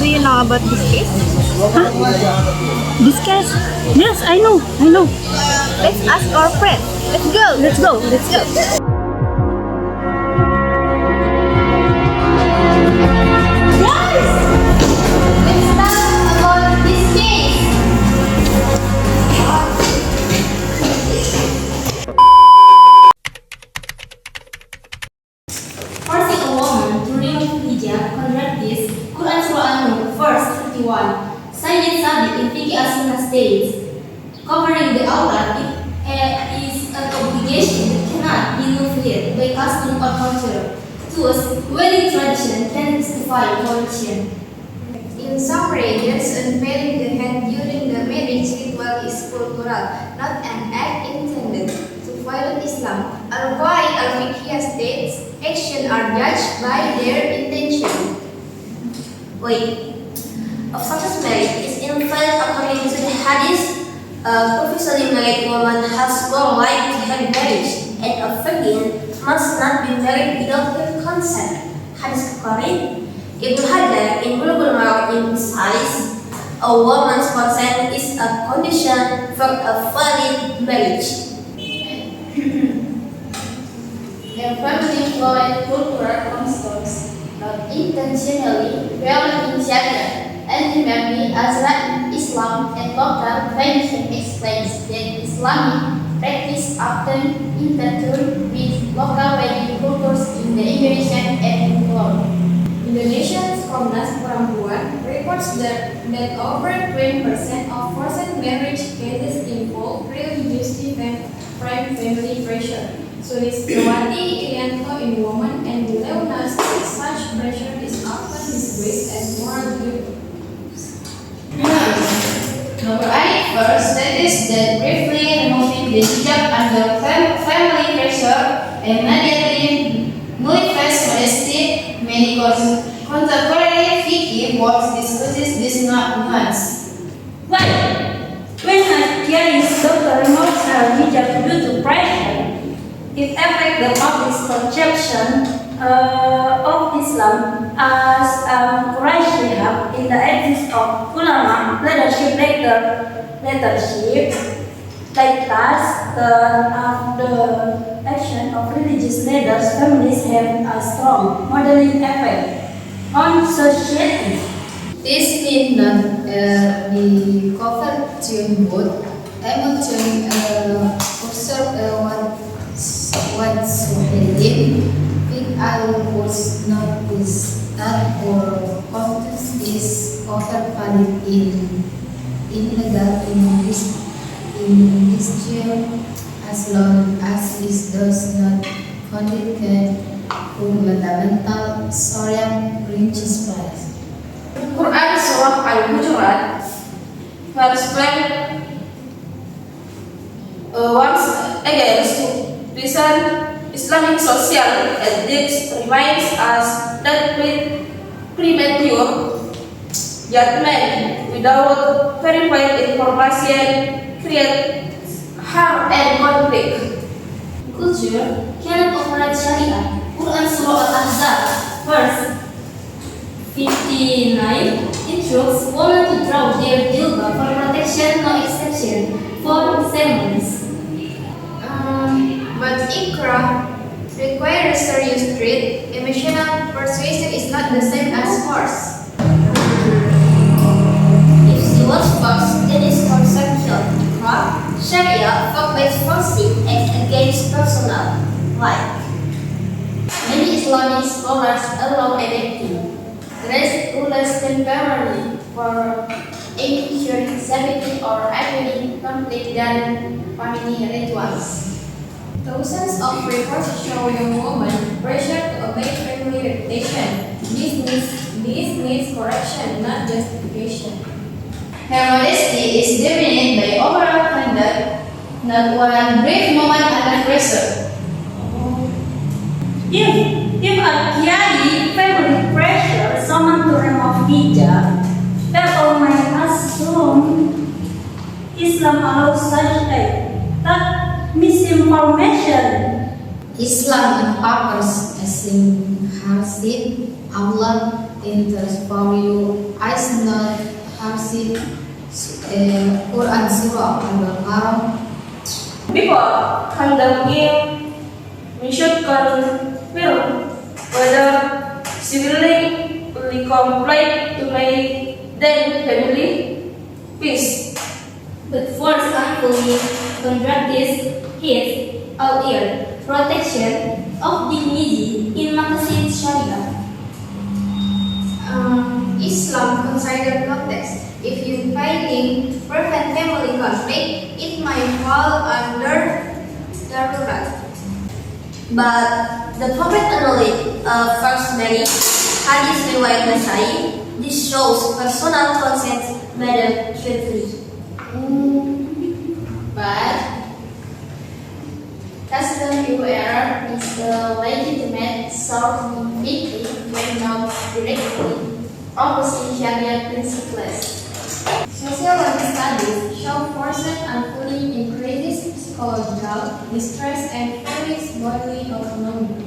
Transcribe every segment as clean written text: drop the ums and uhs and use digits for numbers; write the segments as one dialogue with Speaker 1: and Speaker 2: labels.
Speaker 1: Do you know about this case?
Speaker 2: This case? Yes, I know.
Speaker 1: Let's ask our friend. Let's go.
Speaker 2: Let's go.
Speaker 1: Let's go.
Speaker 3: Let's talk about this case. Forcing a woman to remove hijab contract this Quran Surah An-Nur verse 51. Sayyid Sabi in Fiqh As-Sunnah states, covering the aurat is an obligation that cannot be nullified by custom or culture. Thus, wedding tradition can justify corruption.
Speaker 4: In some regions, unveiling the hand during the marriage ritual is cultural, not an act intended to violate Islam. Al-Qawaid al-Fiqhiyah states, actions are judged by their intention.
Speaker 3: Wait, of such marriage is invalid according to the hadith. A previously married woman has one right to have marriage, and a virgin must not be married without her consent. Hadith Bukhari. Ibn Hajar in Bulughul Maram emphasizes a woman's consent is a condition for a valid marriage.
Speaker 5: Family following cultural customs, not intentionally violating Sharia, and remembering Azra Islam and local tradition explains that Islamic practice often intertwine with local wedding cultures in the Indonesian ethnic world.
Speaker 4: Indonesia's Komnas Perempuan reports that over 20% of forced marriage cases involve religious family pressure. Sulistiawati Irianto in Women and Leona states such pressure is often disguised as moral duty.
Speaker 5: Number 8 verse states that briefly removing the hijab under family pressure immediately nullifies modesty. Many contemporary fiqh works discusses this nuance.
Speaker 2: Why? When a Chinese doctor removes her hijab due to pressure, it affects the public conception of Islam as Quraish Shihab in the ethics of ulama leadership like us the action of religious leaders families have a strong modeling effect on society.
Speaker 4: This means that the cover to both emotion observe what's happening. If I was not this that or context is cover valid in illegal in this year as long as it does not contradict fundamental Sharia principles.
Speaker 5: Quran Surah Al-Hujurat verse 12 once again to present Islamic social ethics reminds us that premature judgment without verified information creates harm and conflict.
Speaker 3: Culture cannot override Sharia. Quran Surah Al-Ahzab verse 59 instructs women to draw their jilbab for protection, no exception for ceremonies.
Speaker 4: But Iqra requires serious threat. Emotional persuasion is not the same as force.
Speaker 3: If she was forced, it is consensual. Sharia forbids forcing acts against personal life. Many Islamic scholars allow editing dress rules temporarily for ensuring safety or avoiding conflict than family rituals.
Speaker 4: Thousands of reports show young women pressure to obey family reputation. This needs correction, not justification.
Speaker 5: Her modesty is defined by overall conduct, not one brief moment under pressure.
Speaker 2: If a Kiai family pressure someone to remove hijab, people might assume Islam allows such that misinformation.
Speaker 4: Islam empowers as in hardship. Allah
Speaker 6: interest for you is not hardship. Quran Surah Al-Baqarah.
Speaker 2: Before condemning, we should consider whether she willingly complied to make them family peace.
Speaker 5: But forcefully contradicts his or her protection of dignity in Maqasid Sharia.
Speaker 4: Islam consider context. If you fighting prevent family conflict, it might fall under darurat.
Speaker 3: But the Prophet annulled first marriage. Hadith riwayat Nasai. This shows personal consent matter greatly.
Speaker 5: But customary error is a legitimate source of victim when not directly opposing Sharia principles.
Speaker 4: Sociology studies show forced unfully increases psychological distress and feelings bodily autonomy.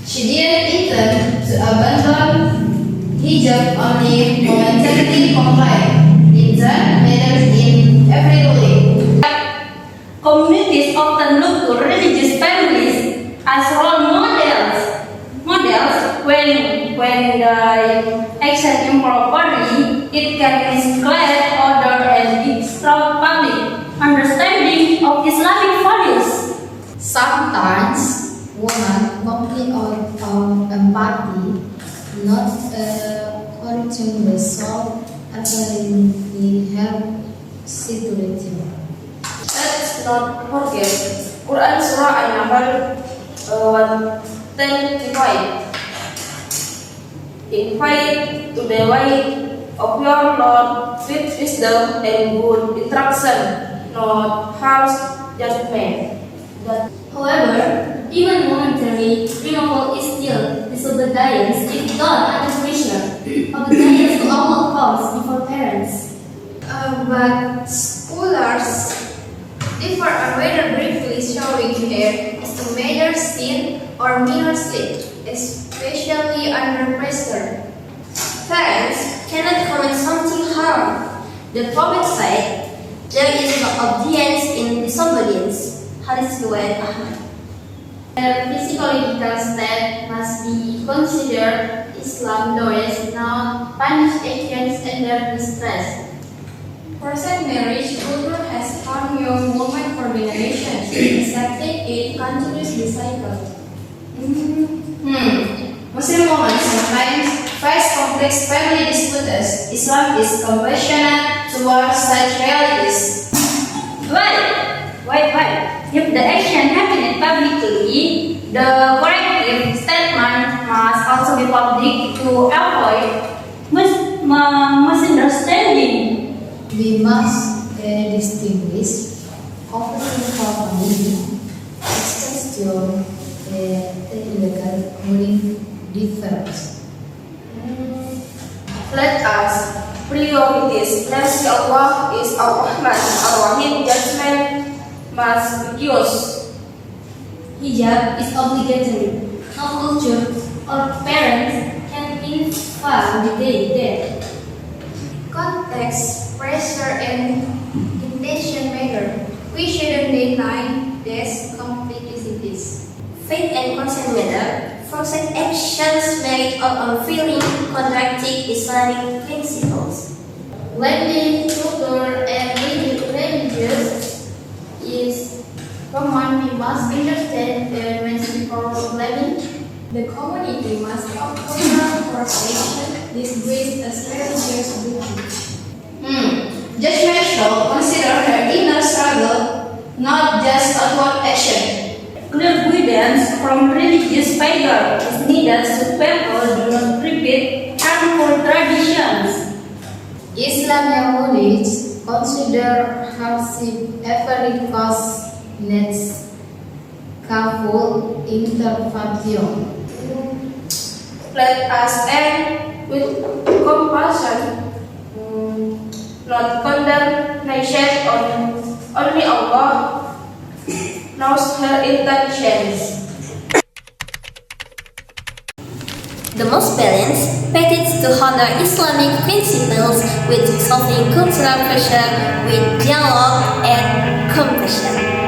Speaker 6: She didn't intend to abandon hijab only momentarily compliant. Instead, matters in everyday.
Speaker 2: Communities often look to religious families as role models when they action improperly, it can mislead others and disrupt public understanding of Islamic values.
Speaker 6: Sometimes, women complain of empathy, not correcting the soul, apparently help situation.
Speaker 2: Let's not forget Quran Surah An-Nahl 125. Invite to the way of your Lord with wisdom and good instruction, not harsh judgment.
Speaker 5: However, even momentary removal is still disobedience if done under pressure. Obedience to all comes before parents.
Speaker 4: But scholars differ on whether briefly showing hair is a major sin or minor sin, especially under pressure.
Speaker 3: Parents cannot commit something haram. The Prophet said, there is no obedience in disobedience. Hadith riwayat Ahmad.
Speaker 5: Their physiological state must be considered. Islam does not punish actions under distress.
Speaker 4: Forced marriage culture has harmed young women for generations. Accepting it continues the cycle.
Speaker 6: Muslim women sometimes face complex family disputes. Islam is compassionate towards such realities.
Speaker 2: Wait. If the action happened publicly, the corrective statement must also be public to avoid misunderstanding.
Speaker 6: We must distinguish offering company, extension, illegal cooling difference.
Speaker 2: Let us priorities. Mercy Allah is Ar-Rahman, Ar-Rahim. Judgment must be used.
Speaker 5: Hijab is obligatory. No culture or parents can invalidate that.
Speaker 4: Context, pressure, and intention matter. We shouldn't deny these complexities.
Speaker 3: Faith and consent matter. Forced actions made or unfeeling contradict Islamic principles.
Speaker 5: Blending culture and religious is common. We must understand the message before blaming.
Speaker 4: The community must uphold forsaken disgrace as religious duty.
Speaker 6: Judgment shall consider her inner struggle, not just outward action.
Speaker 2: Clear guidance from religious figure is needed so people do not repeat harmful traditions.
Speaker 6: Islamic knowledge consider hardship every cause needs careful intervention.
Speaker 2: Let us end with compassion, not condemnation. Only Allah knows her intentions.
Speaker 3: the most balanced methods to honor Islamic principles with solving cultural pressure with dialogue and compassion.